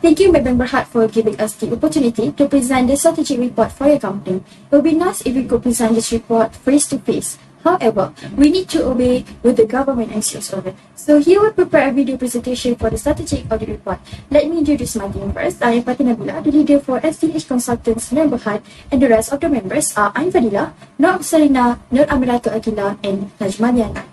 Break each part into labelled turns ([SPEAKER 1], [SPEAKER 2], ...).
[SPEAKER 1] Thank you, Maybank Berhad, for giving us the opportunity to present the strategic report for your company. It would be nice if we could present this report face to face. However, we need to obey what the government insists on. So here we prepare a video presentation for the strategic audit report. Let me introduce my team first. I am Fatih Nabila, the leader for STH Consultants Maybank Berhad, and the rest of the members are I'm Fadila, Nur Sarina, Nur Amiratul Akila, and Najmaniana.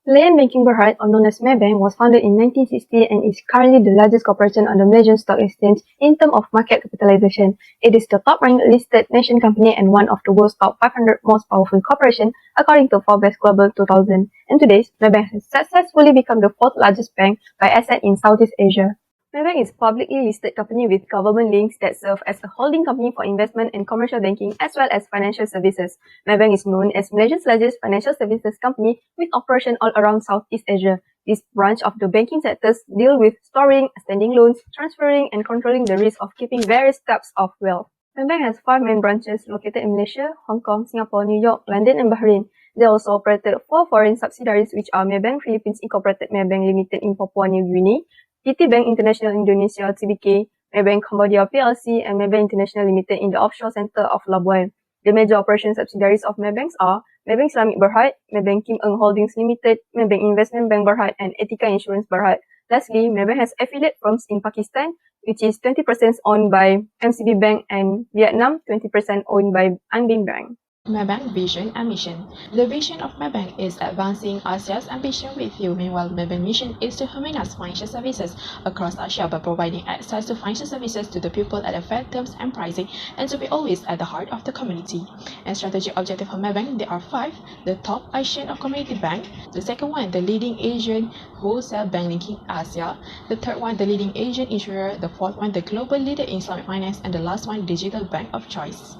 [SPEAKER 2] Lion Banking Berhad, or known as Maybank, was founded in 1960 and is currently the largest corporation on the Malaysian Stock Exchange in terms of market capitalization. It is the top-ranked listed nation company and one of the world's top 500 most powerful corporations according to Forbes Global 2000. And today, Maybank has successfully become the fourth largest bank by asset in Southeast Asia. Maybank is a publicly listed company with government links that serve as a holding company for investment and commercial banking as well as financial services. Maybank is known as Malaysia's largest financial services company with operations all around Southeast Asia. This branch of the banking sectors deal with storing, extending loans, transferring, and controlling the risk of keeping various types of wealth. Maybank has 5 main branches located in Malaysia, Hong Kong, Singapore, New York, London, and Bahrain. They also operated 4 foreign subsidiaries which are Maybank Philippines Incorporated Maybank Limited in Papua New Guinea, PT Bank International Indonesia (TBK), Maybank Cambodia PLC, and Maybank International Limited in the offshore center of Labuan. The major operation subsidiaries of Maybanks are Maybank Islamic Berhad, Maybank Kim Eng Holdings Limited, Maybank Investment Bank Berhad, and Etika Insurance Berhad. Lastly, Maybank has affiliate firms in Pakistan, which is 20% owned by MCB Bank, and Vietnam, 20% owned by An Binh Bank.
[SPEAKER 3] Maybank Vision and Mission. The vision of Maybank is advancing Asia's ambition with you. Meanwhile, Maybank mission is to harmonize financial services across Asia by providing access to financial services to the people at a fair terms and pricing, and to be always at the heart of the community. And strategic objective of Maybank, there are 5. The top Asian or community bank. The second one, the leading Asian wholesale bank linking Asia. The third one, the leading Asian insurer. The fourth one, the global leader in Islamic finance. And the last one, digital bank of choice.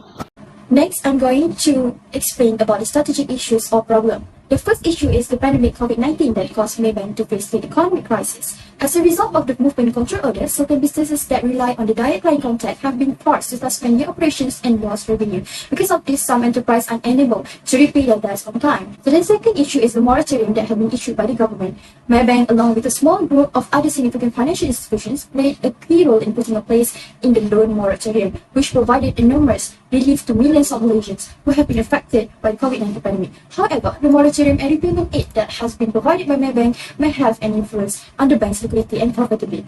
[SPEAKER 1] Next, I'm going to explain about the strategic issues or problem. The first issue is the pandemic COVID-19 that caused Maybank to face the economic crisis. As a result of the movement control orders, certain businesses that rely on the direct client contact have been forced to suspend their operations and lost revenue. Because of this, some enterprises are unable to repay their debts on time. So the second issue is the moratorium that have been issued by the government. Maybank, along with a small group of other significant financial institutions, played a key role in putting a place in the loan moratorium, which provided enormous relief to millions of Malaysians who have been affected by the COVID-19 pandemic. However, the moratorium and repayment aid that has been provided by Maybank may have an influence on the bank's liquidity and profitability.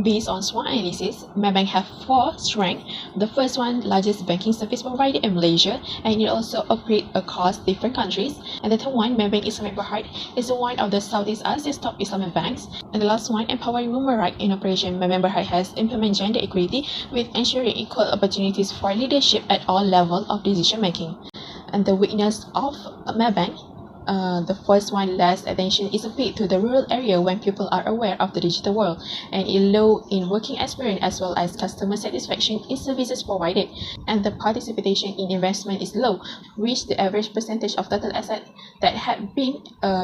[SPEAKER 3] Based on SWOT analysis, Maybank have 4 strengths. The first one, largest banking service provider in Malaysia, and it also operates across different countries. And the third one, Maybank Islamic Berhad, is one of the Southeast Asia's top Islamic banks. And the last one, empowering women right in operation. Maybank Berhad has implemented gender equality with ensuring equal opportunities for leadership at all levels of decision making. And the weakness of Maybank, the first one, less attention is paid to the rural area when people are aware of the digital world, and it low in working experience as well as customer satisfaction in services provided, and the participation in investment is low, which the average percentage of total asset that had been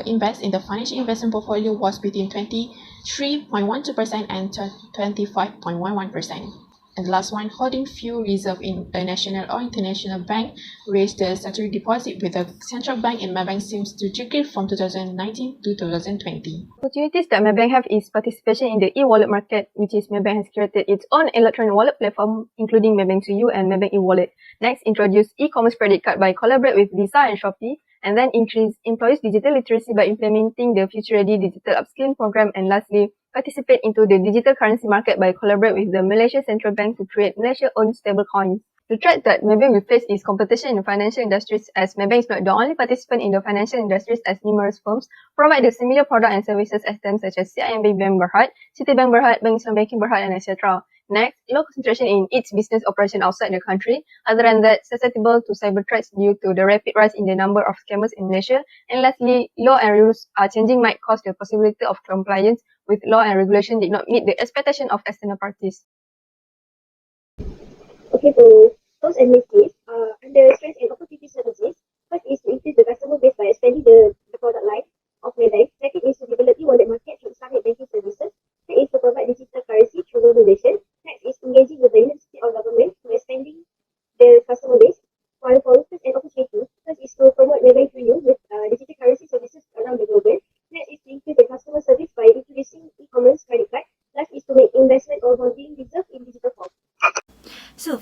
[SPEAKER 3] invested in the financial investment portfolio was between 23.12% and 25.11%. And the last one, holding few reserve in a national or international bank, raised the statutory deposit with the central bank, and Maybank seems to decrease from 2019 to 2020.
[SPEAKER 2] Opportunities that Maybank have is participation in the e-wallet market, which is Maybank has created its own electronic wallet platform, including Maybank to You and Maybank e-wallet. Next, introduce e-commerce credit card by collaborate with Visa and Shopee, and then increase employees' digital literacy by implementing the Future Ready Digital Upskilling Program, and lastly, participate into the digital currency market by collaborate with the Malaysia Central Bank to create Malaysia-owned stablecoins. The threat that Maybank will face is competition in the financial industries, as Maybank is not the only participant in the financial industries, as numerous firms provide the similar product and services as them, such as CIMB Bank Berhad, Citibank Berhad, Bank Islam Banking Berhad, and etc. Next, low concentration in its business operation outside the country. Other than that, susceptible to cyber threats due to the rapid rise in the number of scammers in Malaysia. And lastly, law and rules are changing might cause the possibility of compliance with law and regulation did not meet the expectation of external parties.
[SPEAKER 4] Okay, so those analysis under strengths and opportunity strategies. First is to increase the customer base by expanding the product line of Maybank. Second is to develop e-wallet market through Islamic banking services. Third is to provide digital currency through globalization. Next is engaging with the university or government to expanding the customer base. While for research and opportunities, first is to promote Maybank to You with digital currency services around the globe. Next is to increase the customer service by introducing e-commerce credit card.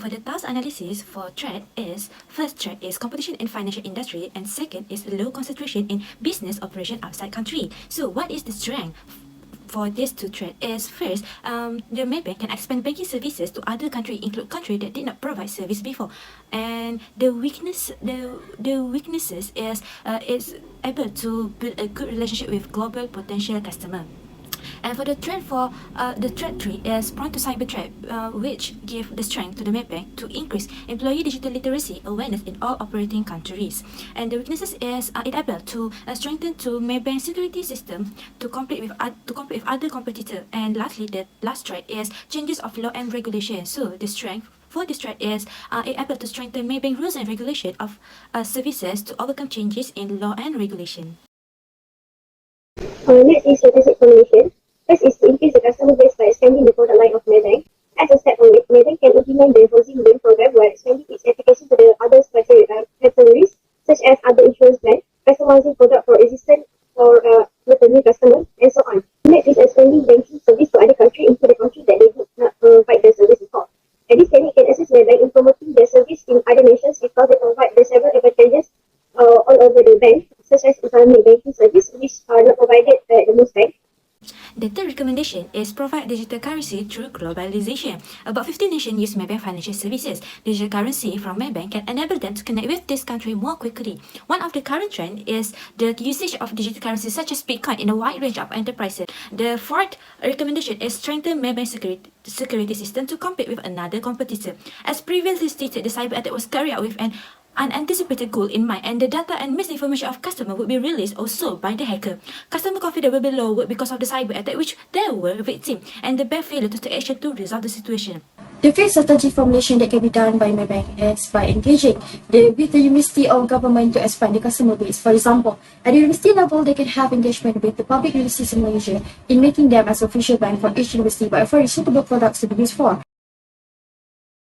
[SPEAKER 5] for the task analysis for threat is, first threat is competition in financial industry, and second is low concentration in business operation outside country. So what is the strength for these two threats is, first, the Maybank can expand banking services to other countries, include countries that did not provide service before. And the weaknesses is it's able to build a good relationship with global potential customer. And for the threat three is prone to cyber threat, which give the strength to the Maybank to increase employee digital literacy awareness in all operating countries. And the weaknesses is it able to strengthen to Maybank security system to compete with other competitors. And lastly, the last threat is changes of law and regulation. So the strength for this threat is it able to strengthen Maybank rules and regulation of services to overcome changes in law and regulation.
[SPEAKER 4] Next is strategic formulation. First is to increase the customer base by expanding the product line of Maybank. As a step on it, Maybank can implement the housing loan program while expanding its application to the other categories, such as other insurance plans, customizing product for existing or with a new customer, and so on. Next is expanding banking service to other countries into the country that they did not provide the service before. And this technique can assist Maybank in promoting their service in other nations because they provide the several advantages all over the bank, such as economic banking service, which are not provided at the most bank.
[SPEAKER 5] The third recommendation is provide digital currency through globalization. About 50 nations use Maybank financial services. Digital currency from Maybank can enable them to connect with this country more quickly. One of the current trends is the usage of digital currency such as Bitcoin in a wide range of enterprises. The fourth recommendation is strengthen Maybank security system to compete with another competitor. As previously stated, the cyber attack was carried out with an unanticipated goal in mind, and the data and misinformation of customer would be released or sold by the hacker. Customer confidence will be lowered because of the cyber attack which they were victim, and the bank failure to take action to resolve the situation.
[SPEAKER 1] The fifth strategy formulation that can be done by Maybank is by engaging with the university or government to expand the customer base. For example, at the university level, they can have engagement with the public universities in Malaysia in making them as official bank for each university by offering suitable products to be used for.